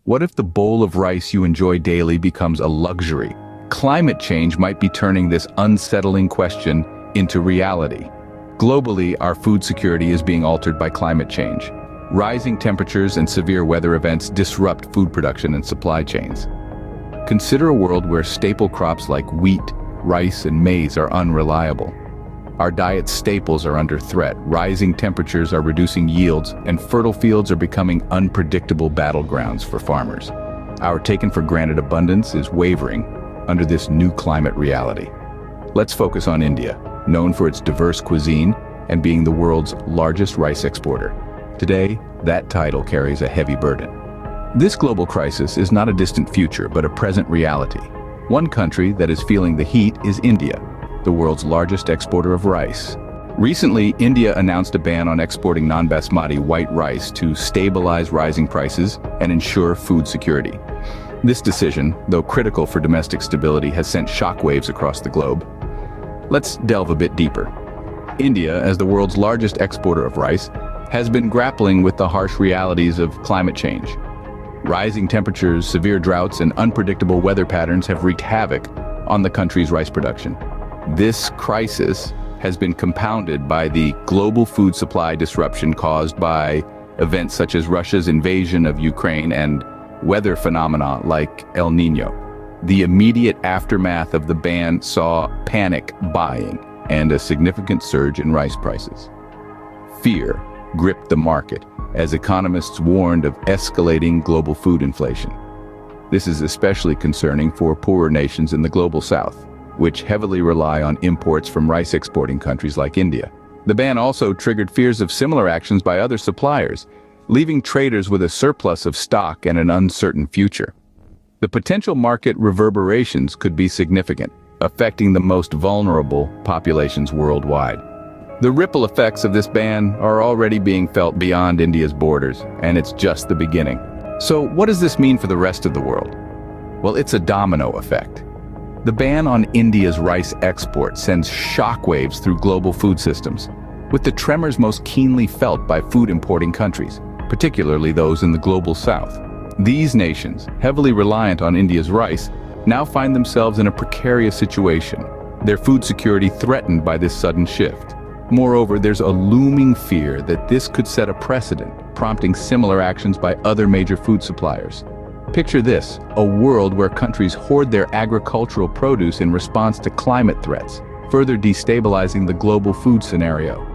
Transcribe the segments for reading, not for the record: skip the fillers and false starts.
What if the bowl of rice you enjoy daily becomes a luxury? Climate change might be turning this unsettling question into reality. Globally, our food security is being altered by climate change. Rising temperatures and severe weather events disrupt food production and supply chains. Consider a world where staple crops like wheat, rice, and maize are unreliable. Our diet staples are under threat, rising temperatures are reducing yields, and fertile fields are becoming unpredictable battlegrounds for farmers. Our taken-for-granted abundance is wavering under this new climate reality. Let's focus on India, known for its diverse cuisine and being the world's largest rice exporter. Today, that title carries a heavy burden. This global crisis is not a distant future, but a present reality. One country that is feeling the heat is India, the world's largest exporter of rice. Recently, India announced a ban on exporting non-basmati white rice to stabilize rising prices and ensure food security. This decision, though critical for domestic stability, has sent shockwaves across the globe. Let's delve a bit deeper. India, as the world's largest exporter of rice, has been grappling with the harsh realities of climate change. Rising temperatures, severe droughts, and unpredictable weather patterns have wreaked havoc on the country's rice production. This crisis has been compounded by the global food supply disruption caused by events such as Russia's invasion of Ukraine and weather phenomena like El Niño. The immediate aftermath of the ban saw panic buying and a significant surge in rice prices. Fear gripped the market as economists warned of escalating global food inflation. This is especially concerning for poorer nations in the global south, which heavily rely on imports from rice exporting countries like India. The ban also triggered fears of similar actions by other suppliers, leaving traders with a surplus of stock and an uncertain future. The potential market reverberations could be significant, affecting the most vulnerable populations worldwide. The ripple effects of this ban are already being felt beyond India's borders, and it's just the beginning. So what does this mean for the rest of the world? Well, it's a domino effect. The ban on India's rice export sends shockwaves through global food systems, with the tremors most keenly felt by food importing countries, particularly those in the global south. These nations, heavily reliant on India's rice, now find themselves in a precarious situation, their food security threatened by this sudden shift. Moreover, there's a looming fear that this could set a precedent, prompting similar actions by other major food suppliers. Picture this, a world where countries hoard their agricultural produce in response to climate threats, further destabilizing the global food scenario.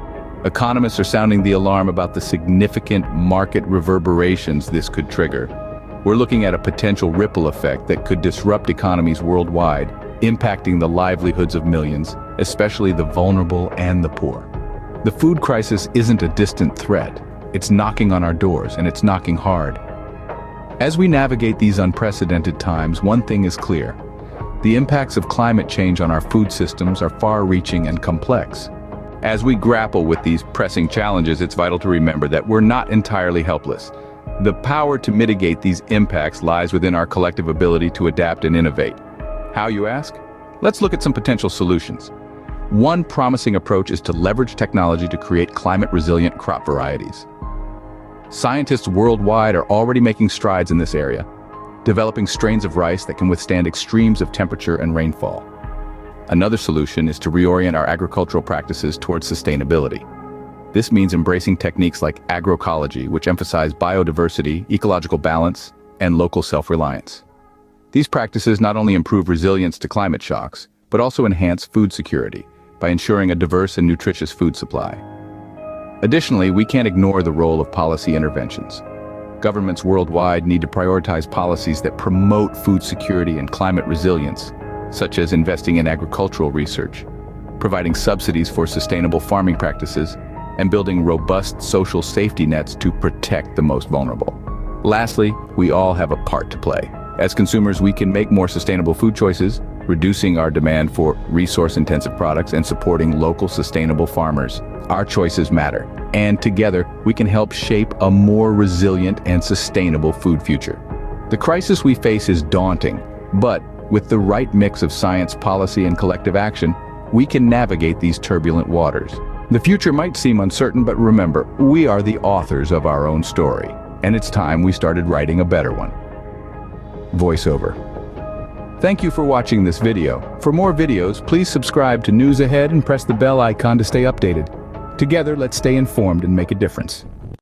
Economists are sounding the alarm about the significant market reverberations this could trigger. We're looking at a potential ripple effect that could disrupt economies worldwide, impacting the livelihoods of millions, especially the vulnerable and the poor. The food crisis isn't a distant threat. It's knocking on our doors, and it's knocking hard. As we navigate these unprecedented times, one thing is clear. The impacts of climate change on our food systems are far-reaching and complex. As we grapple with these pressing challenges, it's vital to remember that we're not entirely helpless. The power to mitigate these impacts lies within our collective ability to adapt and innovate. How, you ask? Let's look at some potential solutions. One promising approach is to leverage technology to create climate-resilient crop varieties. Scientists worldwide are already making strides in this area, developing strains of rice that can withstand extremes of temperature and rainfall. Another solution is to reorient our agricultural practices towards sustainability. This means embracing techniques like agroecology, which emphasize biodiversity, ecological balance, and local self-reliance. These practices not only improve resilience to climate shocks, but also enhance food security by ensuring a diverse and nutritious food supply. Additionally, we can't ignore the role of policy interventions. Governments worldwide need to prioritize policies that promote food security and climate resilience, such as investing in agricultural research, providing subsidies for sustainable farming practices, and building robust social safety nets to protect the most vulnerable. Lastly, we all have a part to play. As consumers, we can make more sustainable food choices, reducing our demand for resource-intensive products and supporting local sustainable farmers. Our choices matter, and together we can help shape a more resilient and sustainable food future. The crisis we face is daunting, but with the right mix of science, policy, and collective action, we can navigate these turbulent waters. The future might seem uncertain, but remember, we are the authors of our own story, and it's time we started writing a better one. voiceover. Thank you for watching this video. For more videos, please subscribe to News Ahead and press the bell icon to stay updated. Together, let's stay informed and make a difference.